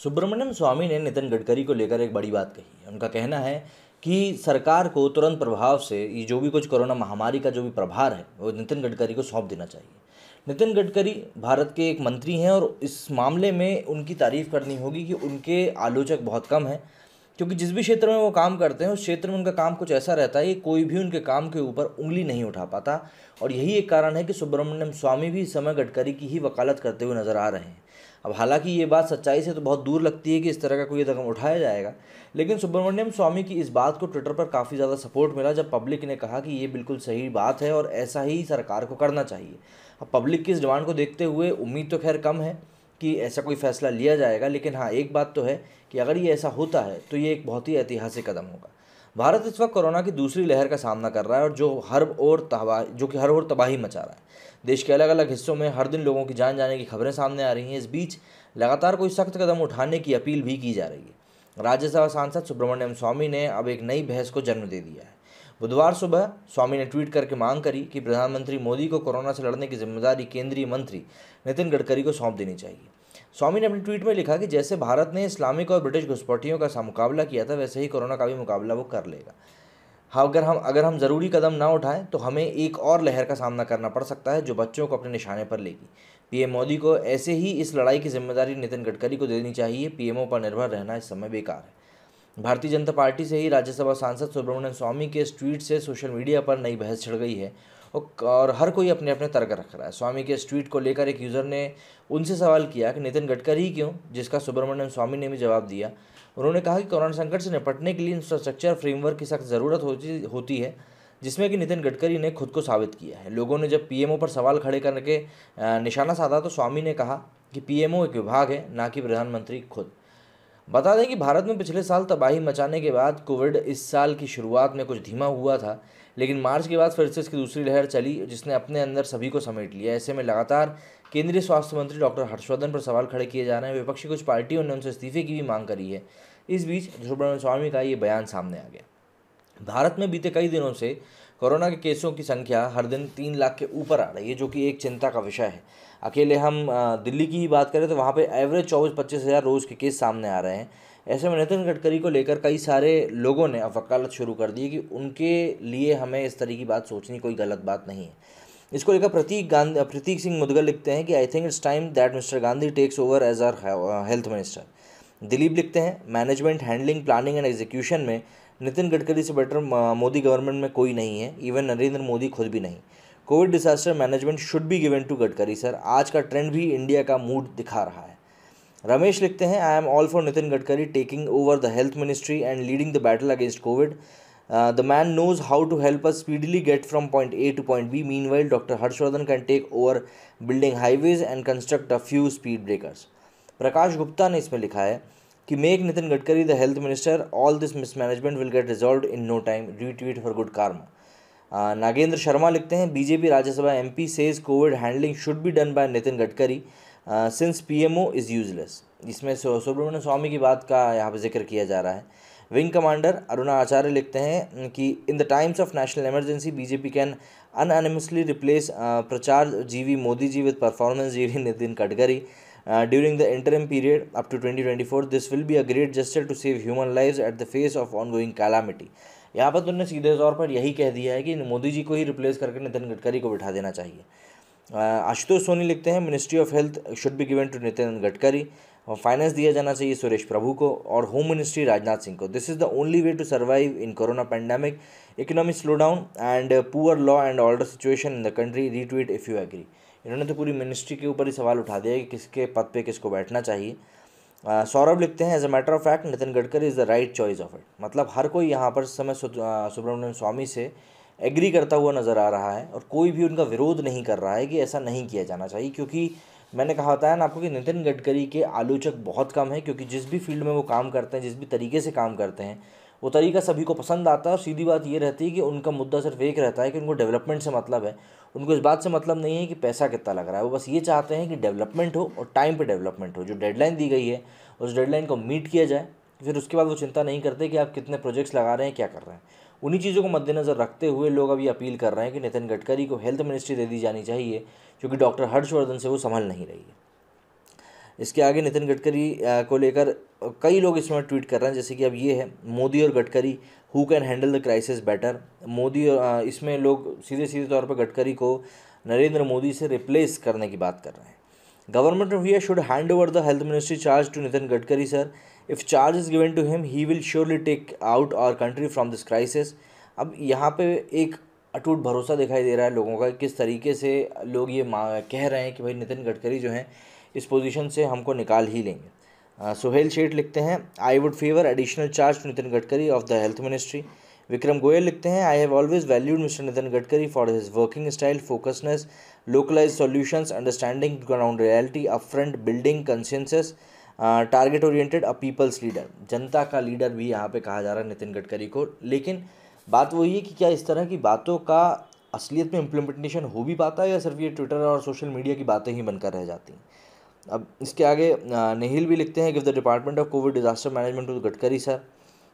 सुब्रमण्यम स्वामी ने नितिन गडकरी को लेकर एक बड़ी बात कही है। उनका कहना है कि सरकार को तुरंत प्रभाव से ये जो भी कुछ कोरोना महामारी का जो भी प्रभार है वो नितिन गडकरी को सौंप देना चाहिए। नितिन गडकरी भारत के एक मंत्री हैं और इस मामले में उनकी तारीफ करनी होगी कि उनके आलोचक बहुत कम हैं, क्योंकि जिस भी क्षेत्र में वो काम करते हैं उस क्षेत्र में उनका काम कुछ ऐसा रहता है कि कोई भी उनके काम के ऊपर उंगली नहीं उठा पाता। और यही एक कारण है कि सुब्रमण्यम स्वामी भी इस समय गडकरी की ही वकालत करते हुए नजर आ रहे हैं। अब हालांकि ये बात सच्चाई से तो बहुत दूर लगती है कि इस तरह का कोई कदम उठाया जाएगा, लेकिन सुब्रमण्यम स्वामी की इस बात को ट्विटर पर काफ़ी ज़्यादा सपोर्ट मिला जब पब्लिक ने कहा कि ये बिल्कुल सही बात है और ऐसा ही सरकार को करना चाहिए। अब पब्लिक की इस डिमांड को देखते हुए उम्मीद तो खैर कम है कि ऐसा कोई फैसला लिया जाएगा, लेकिन हाँ, एक बात तो है कि अगर ये ऐसा होता है तो ये एक बहुत ही ऐतिहासिक कदम होगा। भारत इस वक्त कोरोना की दूसरी लहर का सामना कर रहा है और जो कि हर ओर तबाही मचा रहा है। देश के अलग अलग हिस्सों में हर दिन लोगों की जान जाने की खबरें सामने आ रही हैं। इस बीच लगातार कोई सख्त कदम उठाने की अपील भी की जा रही है। राज्यसभा सांसद सुब्रमण्यम स्वामी ने अब एक नई बहस को जन्म दे दिया है। बुधवार सुबह स्वामी ने ट्वीट करके मांग करी कि प्रधानमंत्री मोदी को कोरोना से लड़ने की जिम्मेदारी केंद्रीय मंत्री नितिन गडकरी को सौंप देनी चाहिए। स्वामी ने अपने ट्वीट में लिखा कि जैसे भारत ने इस्लामिक और ब्रिटिश घुसपैठियों का मुकाबला किया था, वैसे ही कोरोना का भी मुकाबला वो कर लेगा। हाँ, अगर हम ज़रूरी कदम ना उठाएं तो हमें एक और लहर का सामना करना पड़ सकता है जो बच्चों को अपने निशाने पर लेगी। पीएम मोदी को ऐसे ही इस लड़ाई की जिम्मेदारी नितिन गडकरी को देनी चाहिए। पीएमओ पर निर्भर रहना इस समय बेकार है। भारतीय जनता पार्टी से ही राज्यसभा सांसद सुब्रमण्यम स्वामी के इस ट्वीट से सोशल मीडिया पर नई बहस छिड़ गई है और हर कोई अपने अपने तर्क रख रहा है। स्वामी के इस ट्वीट को लेकर एक यूज़र ने उनसे सवाल किया कि नितिन गडकरी ही क्यों, जिसका सुब्रमण्यम स्वामी ने भी जवाब दिया। उन्होंने कहा कि कोरोना संकट से निपटने के लिए इंफ्रास्ट्रक्चर फ्रेमवर्क की सख्त ज़रूरत होती है, जिसमें कि नितिन गडकरी ने खुद को साबित किया है। लोगों ने जब पीएमओ पर सवाल खड़े करके निशाना साधा तो स्वामी ने कहा कि पीएमओ एक विभाग है, ना कि प्रधानमंत्री खुद। बता दें कि भारत में पिछले साल तबाही मचाने के बाद कोविड इस साल की शुरुआत में कुछ धीमा हुआ था, लेकिन मार्च के बाद फिर से इसकी दूसरी लहर चली जिसने अपने अंदर सभी को समेट लिया। ऐसे में लगातार केंद्रीय स्वास्थ्य मंत्री डॉक्टर हर्षवर्धन पर सवाल खड़े किए जा रहे हैं। विपक्षी कुछ पार्टियों ने उनसे इस्तीफे की भी मांग करी है। इस बीच सुब्रमण्यम स्वामी का ये बयान सामने आ गया। भारत में बीते कई दिनों से कोरोना के केसों की संख्या हर दिन 3 लाख के ऊपर आ रही है, जो कि एक चिंता का विषय है। अकेले हम दिल्ली की ही बात करें तो वहाँ पे एवरेज 24-25 हज़ार रोज़ के केस सामने आ रहे हैं। ऐसे में नितिन गडकरी को लेकर कई सारे लोगों ने अब वकालत शुरू कर दी है कि उनके लिए हमें इस तरह की बात सोचनी कोई गलत बात नहीं है। इसको लेकर प्रतीक सिंह मुदगल लिखते हैं कि I think it's time that Mr Gandhi takes over as our health minister. Dilip लिखते हैं management, handling, planning and execution में नितिन गडकरी से बेटर मोदी गवर्नमेंट में कोई नहीं है, इवन नरेंद्र मोदी खुद भी नहीं। COVID disaster management should be given to Gadkari sir. आज का ट्रेंड भी इंडिया का मूड दिखा रहा है। रमेश लिखते हैं I am all for Nitin Gadkari taking over the health ministry and leading the battle against Covid. The man knows how to help us speedily get from point A to point B. Meanwhile doctor Harshvardhan can take over building highways and construct a few speed breakers. Prakash Gupta ने इसमें लिखा है कि make Nitin Gadkari the health minister, all this mismanagement will get resolve in no time. Retweet for good karma. Nagendra Sharma लिखते हैं BJP Rajya Sabha MP says covid handling should be done by Nitin Gadkari since PMO is useless. इसमें सुब्रमण्यम स्वामी की बात का यहाँ पर जिक्र किया जा रहा है। विंग कमांडर अरुणा आचार्य लिखते हैं कि in the times of national emergency BJP can unanimously replace प्रचार जीवी मोदी जी विद परफॉर्मेंस जीवी Nitin Gadkari during the interim period up to 2024. This will be a great gesture to save human lives at the face of ongoing calamity. यहाँ पर तुमने सीधे तौर पर यही कह दिया है कि मोदी जी को ही रिप्लेस करके नितिन गडकरी को बिठा देना चाहिए। आशुतोष सोनी लिखते हैं ministry of health should be given to Nitin Gadkari. Finance दिया जाना चाहिए सुरेश प्रभु को और होम मिनिस्ट्री राजनाथ सिंह को। This is the only way to survive in corona pandemic, economic slow down and poor law and order situation in the country. Retweet if you agree. इन्होंने तो पूरी ministry के ऊपर ही सवाल उठा दिया कि किसके पद पे किसको बैठना चाहिए। सौरभ लिखते हैं as a matter of fact Nitin Gadkari is the right choice of it. मतलब हर कोई यहाँ पर इस समय सुब्रमण्यम स्वामी से एग्री करता हुआ नज़र आ रहा है और कोई भी उनका विरोध नहीं कर रहा है कि ऐसा नहीं किया जाना चाहिए, क्योंकि मैंने कहा था ना आपको कि नितिन गडकरी के आलोचक बहुत कम हैं, क्योंकि जिस भी फील्ड में वो काम करते हैं, जिस भी तरीके से काम करते हैं, वो तरीका सभी को पसंद आता है। और सीधी बात ये रहती है कि उनका मुद्दा सिर्फ एक रहता है कि उनको डेवलपमेंट से मतलब है। उनको इस बात से मतलब नहीं है कि पैसा कितना लग रहा है, वो बस ये चाहते हैं कि डेवलपमेंट हो और टाइम पे डेवलपमेंट हो। जो डेडलाइन दी गई है उस डेडलाइन को मीट किया जाए, फिर उसके बाद वो चिंता नहीं करते कि आप कितने प्रोजेक्ट्स लगा रहे हैं, क्या कर रहे हैं। उन्हीं चीज़ों को मद्देनज़र रखते हुए लोग अभी अपील कर रहे हैं कि नितिन गडकरी को हेल्थ मिनिस्ट्री दे दी जानी चाहिए, क्योंकि डॉक्टर हर्षवर्धन से वो संभल नहीं रही है। इसके आगे नितिन गडकरी को लेकर कई लोग इसमें ट्वीट कर रहे हैं, जैसे कि अब ये है, मोदी और Gadkari who can handle the crisis better. Modi इसमें लोग सीधे सीधे तौर पर गडकरी को नरेंद्र मोदी से रिप्लेस करने की बात कर रहे हैं। Government of India should hand over the health ministry charge to Nitin Gadkari sir. If charge is given to him he will surely take out our country from this crisis. अब यहाँ पे एक अटूट भरोसा दिखाई दे रहा है लोगों का, किस तरीके से लोग ये कह रहे हैं कि भाई नितिन गडकरी जो हैं इस पोजीशन से हमको निकाल ही लेंगे। सुहेल शेठ लिखते हैं I would favour additional charge to Nitin Gadkari of the health ministry. Vikram Goyal लिखते हैं I have always valued mister Nitin Gadkari for his working style, focusness, localise solutions, understanding ground reality, upfront building consensus, target oriented, a people's leader. जनता का leader भी यहाँ पे कहा जा रहा है नितिन गडकरी को। लेकिन बात वही है कि क्या इस तरह की बातों का असलियत में इम्प्लीमेंटेशन हो भी पाता है या सिर्फ ये ट्विटर और सोशल मीडिया की बातें ही बनकर रह जाती हैं। अब इसके आगे नेहिल भी लिखते हैं give the department of covid disaster management to Gadkari sir.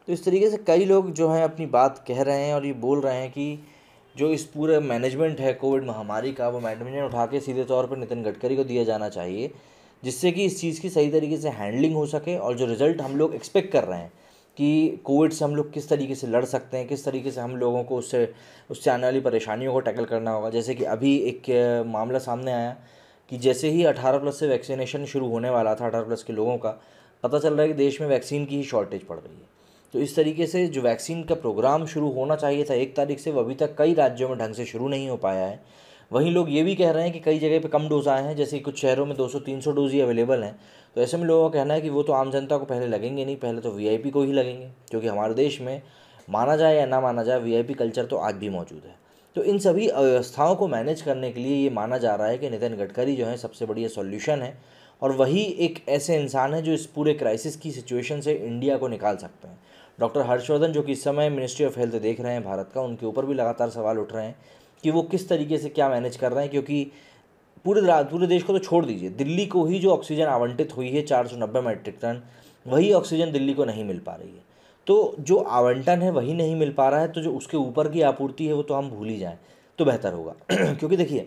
तो इस तरीके से कई लोग जो हैं अपनी बात कह रहे हैं और ये बोल रहे हैं कि जो इस पूरे मैनेजमेंट है कोविड महामारी का, वो मैनेजमेंट उठा के सीधे तौर पर नितिन गडकरी को दिया जाना चाहिए, जिससे कि इस चीज़ की सही तरीके से हैंडलिंग हो सके और जो रिज़ल्ट हम लोग एक्सपेक्ट कर रहे हैं कि कोविड से हम लोग किस तरीके से लड़ सकते हैं, किस तरीके से हम लोगों को उससे आने वाली परेशानियों को टैकल करना होगा। जैसे कि अभी एक मामला सामने आया कि जैसे ही 18+ से वैक्सीनेशन शुरू होने वाला था 18+ के लोगों का, पता चल रहा है कि देश में वैक्सीन की ही शॉर्टेज पड़ रही है। तो इस तरीके से जो वैक्सीन का प्रोग्राम शुरू होना चाहिए था 1 तारीख से, वो अभी तक कई राज्यों में ढंग से शुरू नहीं हो पाया है। वहीं लोग ये भी कह रहे हैं कि कई जगह पे कम डोज आए हैं, जैसे कुछ शहरों में 200-300 डोज ही अवेलेबल हैं। तो ऐसे में लोगों का कहना है कि वो तो आम जनता को पहले लगेंगे नहीं, पहले तो वीआईपी को ही लगेंगे, क्योंकि हमारे देश में माना जाए या ना माना जाए वीआईपी कल्चर तो आज भी मौजूद है। तो इन सभी अव्यवस्थाओं को मैनेज करने के लिए ये माना जा रहा है कि नितिन गडकरी जो है सबसे बढ़िया सॉल्यूशन है, और वही एक ऐसे इंसान है जो इस पूरे क्राइसिस की सिचुएशन से इंडिया को निकाल सकते हैं। डॉक्टर हर्षवर्धन जो कि इस समय मिनिस्ट्री ऑफ हेल्थ देख रहे हैं भारत का, उनके ऊपर भी लगातार सवाल उठ रहे हैं कि वो किस तरीके से क्या मैनेज कर रहे हैं, क्योंकि पूरे देश को तो छोड़ दीजिए, दिल्ली को ही जो ऑक्सीजन आवंटित हुई है 490 मैट्रिक टन, वही ऑक्सीजन दिल्ली को नहीं मिल पा रही है। तो जो आवंटन है वही नहीं मिल पा रहा है, तो जो उसके ऊपर की आपूर्ति है वो तो हम भूल ही जाएँ तो बेहतर होगा। क्योंकि देखिए,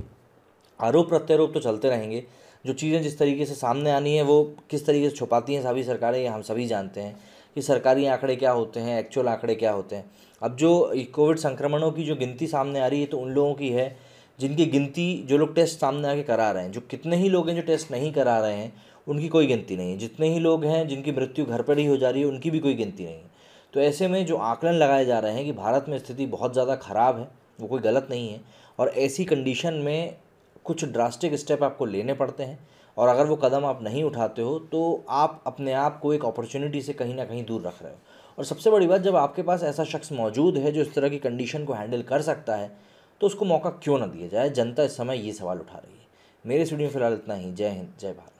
आरोप प्रत्यारोप तो चलते रहेंगे, जो चीज़ें जिस तरीके से सामने आनी है वो किस तरीके से छुपाती हैं सभी सरकारें, ये हम सभी जानते हैं कि सरकारी आंकड़े क्या होते हैं, एक्चुअल आंकड़े क्या होते हैं। अब जो कोविड संक्रमणों की जो गिनती सामने आ रही है तो उन लोगों की है जिनकी गिनती, जो लोग टेस्ट सामने आके करा रहे हैं, जो कितने ही लोग हैं जो टेस्ट नहीं करा रहे हैं उनकी कोई गिनती नहीं है, जितने ही लोग हैं जिनकी मृत्यु घर पर ही हो जा रही है उनकी भी कोई गिनती नहीं है। तो ऐसे में जो आकलन लगाए जा रहे हैं कि भारत में स्थिति बहुत ज़्यादा ख़राब है, वो कोई गलत नहीं है, और ऐसी कंडीशन में कुछ ड्रास्टिक स्टेप आपको लेने पड़ते हैं, और अगर वो कदम आप नहीं उठाते हो तो आप अपने आप को एक अपॉर्चुनिटी से कहीं ना कहीं दूर रख रहे हो। और सबसे बड़ी बात, जब आपके पास ऐसा शख्स मौजूद है जो इस तरह की कंडीशन को हैंडल कर सकता है, तो उसको मौका क्यों ना दिया जाए। जनता इस समय ये सवाल उठा रही है। मेरे स्टूडियो में फिलहाल इतना ही। जय हिंद, जय भारत।